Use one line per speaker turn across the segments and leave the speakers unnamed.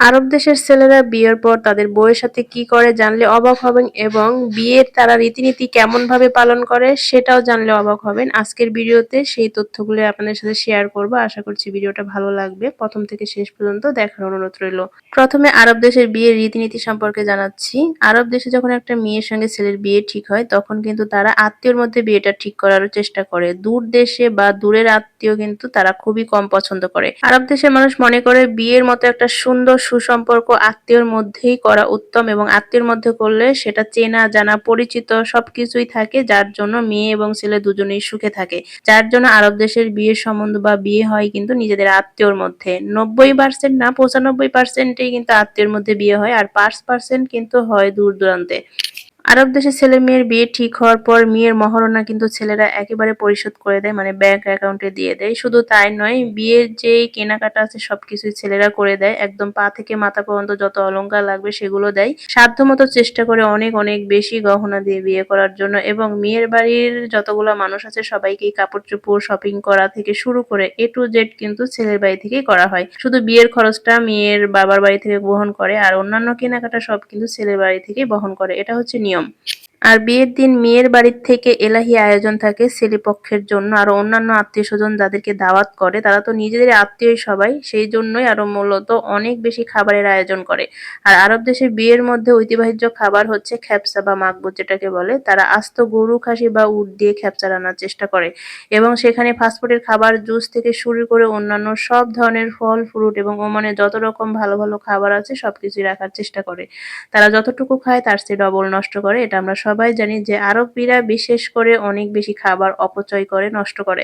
আরব দেশের ছেলেরা বিয়ের পর তাদের বউয়ের সাথে কি করে জানলে অবাক হবেন এবং বিয়ের তারা রীতিনীতি কেমনভাবে পালন করে সেটাও জানলে অবাক হবেন। আজকের ভিডিওতে সেই তথ্যগুলো আপনাদের সাথে শেয়ার করব। আশা করছি ভিডিওটা ভালো লাগবে। প্রথম থেকে শেষ পর্যন্ত দেখার অনুরোধ রইল। প্রথমে আরব দেশের বিয়ের রীতিনীতি সম্পর্কে জানাচ্ছি। আরব দেশে যখন একটা মেয়ের সঙ্গে ছেলের বিয়ে ঠিক হয় তখন কিন্তু তারা আত্মীয়র মধ্যে বিয়েটা ঠিক করার চেষ্টা করে। দূর দেশে বা দূরের আত্মীয় কিন্তু তারা খুবই কম পছন্দ করে। আরব দেশের মানুষ মনে করে বিয়ের মতো একটা সুন্দর সুসম্পর্ক আত্মীয়র মধ্যেই করা উত্তম এবং আত্মীয়র মধ্যে করলে সেটা চেনা জানা পরিচিত সবকিছুই থাকে, যার জন্য মেয়ে এবং ছেলে দুজনেই সুখে থাকে। যার জন্য আরব দেশের বিয়ের সম্বন্ধ বা বিয়ে হয় কিন্তু নিজেদের আত্মীয়র মধ্যে। 90% না 95%ই কিন্তু আত্মীয়র মধ্যে বিয়ে হয়, আর 5% কিন্তু হয় দূর দূরান্তে। আরব দেশে ছেলে মেয়ের বিয়ে ঠিক হওয়ার পর মেয়ের মহারণা কিন্তু ছেলেরা একেবারে পরিশোধ করে দেয়, মানে ব্যাংক অ্যাকাউন্টে দিয়ে দেয়। শুধু তাই নয়, বিয়ের যে কেনাকাটা আছে সবকিছুই ছেলেরা করে দেয়। একদম পা থেকে মাথা পর্যন্ত যত অলংকার লাগবে সেগুলো দেয়। সাধ্যমতো চেষ্টা করে অনেক অনেক বেশি গহনা দিয়ে বিয়ে করার জন্য, এবং মেয়ের বাড়ির যতগুলো মানুষ আছে সবাইকেই কাপড় চোপড় শপিং করা থেকে শুরু করে A to Z কিন্তু ছেলের বাড়ি থেকেই করা হয়। শুধু বিয়ের খরচটা মেয়ের বাবার বাড়ি থেকে বহন করে, আর অন্যান্য কেনাকাটা সব কিন্তু ছেলের বাড়ি থেকেই বহন করে। এটা হচ্ছে নিয়ম। আর বিয়ের দিন মেয়ের বাড়ির থেকে এলাহি আয়োজন থাকে ছেলে পক্ষের জন্য। আরো অন্যান্য আত্মীয় স্বজন যাদেরকে দাওয়াত করে তারা তো নিজেদের আত্মীয় সবাই, সেই জন্যই আরো মূলত অনেক বেশি খাবারের আয়োজন করে। আর আরব দেশে বিয়ের মধ্যে ঐতিহ্য খাবার হচ্ছে খ্যাপসা বা মাকবুত যেটাকে বলে। তারা আস্ত গরু, খাসি বা উট দিয়ে খ্যাপসা রান্নার চেষ্টা করে, এবং সেখানে ফাস্টফুডের খাবার, জুস থেকে শুরু করে অন্যান্য সব ধরনের ফল ফ্রুট এবং ওমানে যত রকম ভালো ভালো খাবার আছে সবকিছুই রাখার চেষ্টা করে। তারা যতটুকু খায় তার চেয়ে ডবল নষ্ট করে। এটা আমরা সবাই জানি যে আরবীরা বিশেষ করে অনেক বেশি খাবার অপচয় করে, নষ্ট করে।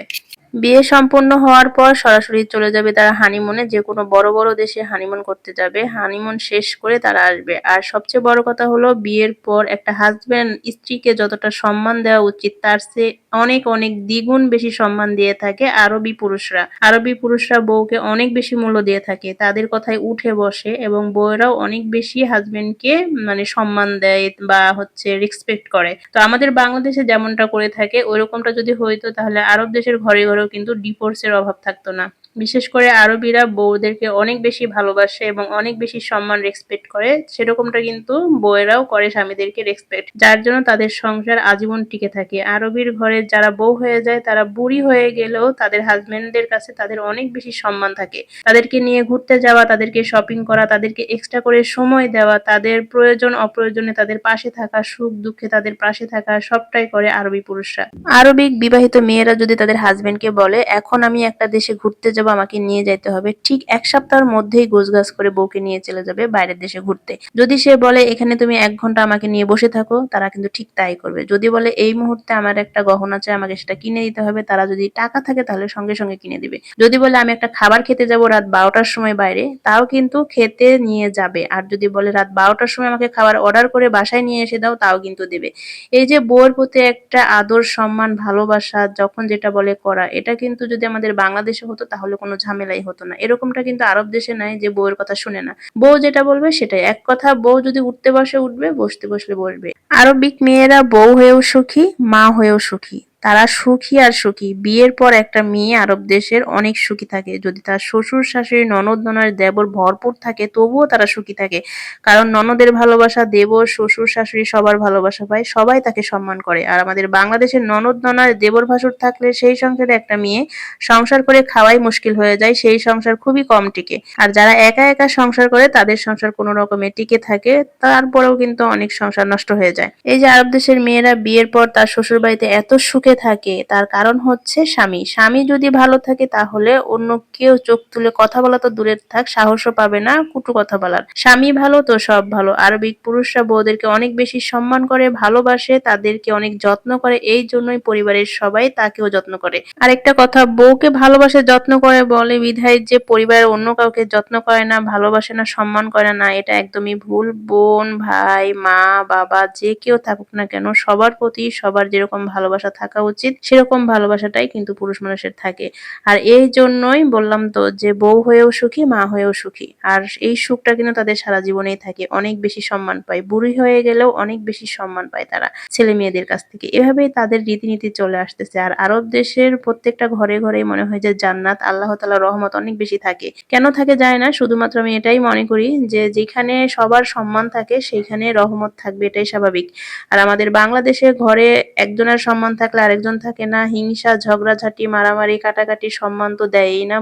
বিয়ে সম্পন্ন হওয়ার পর সরাসরি চলে যাবে তারা হানিমুনে। যে কোনো বড় বড় দেশে হানিমুন করতে যাবে। হানিমুন শেষ করে তারা আসবে। আর সবচেয়ে বড় কথা হলো বিয়ের পর একটা হাজবেন্ড স্ত্রীকে যতটা সম্মান দেওয়া উচিত তার চেয়ে অনেক অনেক দ্বিগুণ বেশি সম্মান দিয়ে থাকে আরবি পুরুষরা। আরবি পুরুষরা বউকে অনেক বেশি মূল্য দিয়ে থাকে, তাদের কথায় উঠে বসে, এবং বউয়েরাও অনেক বেশি হাজবেন্ডকে মানে সম্মান দেয় বা হচ্ছে রেসপেক্ট করে। তো আমাদের বাংলাদেশে যেমনটা করে থাকে ওইরকমটা যদি হইতো তাহলে আরব দেশের ঘরে ঘরেও কিন্তু ডিভোর্সের অভাব থাকতো না। বিশেষ করে আরবিরা বউদেরকে অনেক বেশি ভালোবাসে এবং অনেক বেশি সম্মান রেসপেক্ট করে, সেরকমটা কিন্তু বউয়েরাও করে স্বামীদেরকে রেসপেক্ট, যার জন্য তাদের সংসার আজীবন টিকে থাকে। আরবির ঘরে যারা বউ হয়ে যায় তারা বুড়ি হয়ে গেলেও তাদের হাজবেন্ডদের কাছে তাদের অনেক বেশি সম্মান থাকে। তাদেরকে নিয়ে ঘুরতে যাওয়া, তাদেরকে শপিং করা, তাদেরকে এক্সট্রা করে সময় দেওয়া, তাদের প্রয়োজন অপ্রয়োজনে তাদের পাশে থাকা, সুখ দুঃখে তাদের পাশে থাকা, সবটাই করে আরবি পুরুষরা। আরবিক বিবাহিত মেয়েরা যদি তাদের হাজবেন্ডকে বলে এখন আমি একটা দেশে ঘুরতে যাব, আমাকে নিয়ে যাইতে হবে, ঠিক 1 সপ্তাহের মধ্যেই গোছগাছ করে বউকে নিয়ে চলে যাবে বাইরের দেশে ঘুরতে। যদি সে বলে এখানে তুমি 1 ঘন্টা আমাকে নিয়ে বসে থাকো, তারা কিন্তু ঠিক তাই করবে। যদি বলে এই মুহূর্তে আমার একটা গহনা চাই, আমাকে সেটা কিনে দিতে হবে, তারা যদি টাকা থাকে তাহলে সঙ্গে সঙ্গে কিনে দিবে। যদি বলে আমি একটা খাবার খেতে যাব রাত 12টার সময় বাইরে, তাও কিন্তু খেতে নিয়ে যাবে। আর যদি বলে রাত 12টার সময় আমাকে খাবার অর্ডার করে বাসায় নিয়ে এসে দাও, তাও কিন্তু দেবে। এই যে বউয়ের প্রতি একটা আদর, সম্মান, ভালোবাসা, যখন যেটা বলে করা, এটা কিন্তু যদি আমাদের বাংলাদেশে হতো তাহলে কোনো ঝামেলাই হতো না। এরকমটা কিন্তু আরব দেশে নাই যে বউয়ের কথা শুনে না। বউ যেটা বলবে সেটাই। এক কথা, বউ যদি উঠতে বসে উঠবে, বসতে বসলে বসবে। আরবিক মেয়েরা বউ হয়েও সুখী, মা হয়েও সুখী। তারা সুখী আর সুখী। বিয়ের পর একটা মেয়ে আরব দেশের অনেক সুখী থাকে। যদি তার শ্বশুর শাশুড়ি ননদ ননদ দেবর ভরপুর থাকে তবুও তারা সুখী থাকে। কারণ ননদের ভালোবাসা, দেবর শ্বশুর শাশুড়ি সবার ভালোবাসা পায়, সবাই তাকে সম্মান করে। আর আমাদের বাংলাদেশের ননদ ননদ দেবর ভাসুর থাকলে সেই সংসারে একটা মেয়ে সংসার করে খাওয়াই মুশকিল হয়ে যায়, সেই সংসার খুবই কম টিকে। আর যারা একা একা সংসার করে তাদের সংসার কোনো রকমে টিকে থাকে, তারপরেও কিন্তু অনেক সংসার নষ্ট হয়ে যায়। এই যে আরব দেশের মেয়েরা বিয়ের পর তার শ্বশুর বাড়িতে এত সুখে থাকে, তার কারণ হচ্ছে স্বামী। স্বামী যদি ভালো থাকে তাহলে অন্য কেউ চোখ তুলে কথা বলা তো দূরের থাক, সাহসও পাবে না কটু কথা বলার। স্বামী ভালো তো সব ভালো। আরবিক পুরুষরা বউদেরকে অনেক বেশি সম্মান করে, ভালোবাসে, তাদেরকে অনেক যত্ন করে, এই জন্যই পরিবারের সবাই তাকেও যত্ন করে। আরেকটা কথা, বউকে ভালোবাসে যত্ন করে বলে বিধায় যে পরিবারের অন্য কাউকে যত্ন করে না, ভালোবাসে না, সম্মান করে না, এটা একদমই ভুল। বোন, ভাই, মা, বাবা যে কেউ থাকুক না কেন সবার প্রতি সবার যেরকম ভালোবাসা থাকা থাকা উচিত, সেরকম ভালোবাসাটাই কিন্তু পুরুষ মানুষের থাকে। আর এই জন্যই বললাম তো যে বউ হয়েও সুখী, মা হয়েও সুখী। আর এই সুখটা কিন্তু তাদের সারা জীবনেই থাকে, অনেক বেশি সম্মান পায়, বুড়ি হয়ে গেলেও অনেক বেশি সম্মান পায় তারা ছেলে মেয়েদের কাছ থেকে। এভাবেই তাদের রীতিনীতি চলে আসতেছে। আর আরব দেশের প্রত্যেকটা ঘরে ঘরেই মনে হয় যে জান্নাত, আল্লাহ তাআলার রহমত অনেক বেশি থাকে। কেন থাকে যায় না, শুধুমাত্র আমি এটাই মনে করি যে যেখানে সবার সম্মান থাকে সেইখানে রহমত থাকবে, এটাই স্বাভাবিক। আর আমাদের বাংলাদেশে ঘরে একজনের সম্মান থাকলে আরেকজন থাকে না, হিংসা, ঝগড়াঝাটি, মারামারি, কাটাকাটি, সম্মান তো দেয়ই না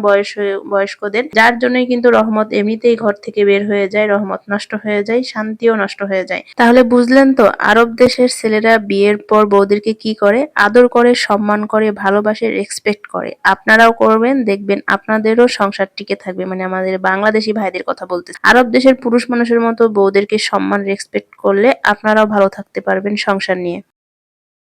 বয়স্কদের, যার জন্যই কিন্তু রহমত এমনিতেই ঘর থেকে বের হয়ে যায়, রহমত নষ্ট হয়ে যায়, শান্তিও নষ্ট হয়ে যায়। তাহলে বুঝলেন তো আরব দেশের ছেলেরা বিয়ের পর বউদেরকে কি করে, আদর করে, সম্মান করে, ভালোবাসে, রেসপেক্ট করে। আপনারাও করবেন, দেখবেন আপনাদেরও সংসার টিকে থাকবে। মানে আমাদের বাংলাদেশি ভাইদের কথা বলতেছি। আরব দেশের পুরুষ মানুষের মতো বউদেরকে সম্মান, রেসপেক্ট করলে আপনারাও ভালো থাকতে পারবেন সংসার নিয়ে।